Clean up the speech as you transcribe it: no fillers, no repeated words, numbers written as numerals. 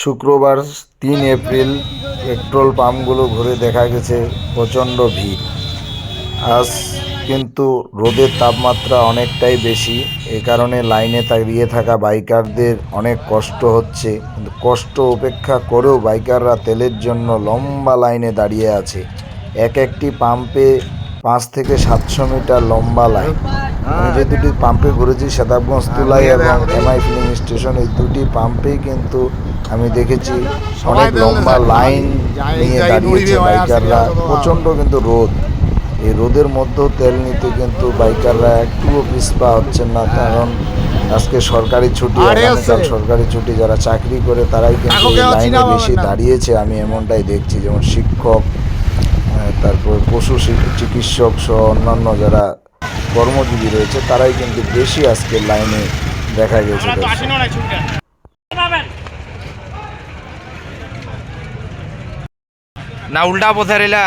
শুক্রবার ৩ April petrol পাম্পগুলো ঘুরে দেখা গেছে প্রচণ্ড ভিড়। আজ কিন্তু রোদের তাপমাত্রা অনেকটাই বেশি, এ কারণে লাইনে দাঁড়িয়ে থাকা বাইকারদের অনেক কষ্ট হচ্ছে। কিন্তু কষ্ট উপেক্ষা করেও বাইকাররা তেলের জন্য লম্বা লাইনে দাঁড়িয়ে আছে। একটি পাম্পে ৫ থেকে ৭০০ মিটার লম্বা লাইন। আমি যে দুটি পাম্পে ঘুরেছি, শতাবগঞ্জ তুলাই এবং এমআই ফিলিং স্টেশন, এই দুটি পাম্পেই কিন্তু আমি দেখেছি অনেক লম্বা লাইন নিয়ে দাঁড়িয়েছে বাইকাররা। প্রচণ্ড কিন্তু রোদ, এই রোদের মধ্যেও তেল নিতে কিন্তু বাইকাররা একটুও পিছপা হচ্ছেন না, কারণ আজকে সরকারি ছুটি, আগামীকাল সরকারি ছুটি। যারা চাকরি করে তারাই কিন্তু এই লাইনে বেশি দাঁড়িয়েছে, আমি এমনটাই দেখছি। যেমন শিক্ষক, তারপর পশু চিকিৎসক সহ অন্যান্য যারা কর্মজীবী রয়েছে তারাই কিন্তু বেশি আজকের লাইনে দেখা গেছে। না উল্টা পথে রেলা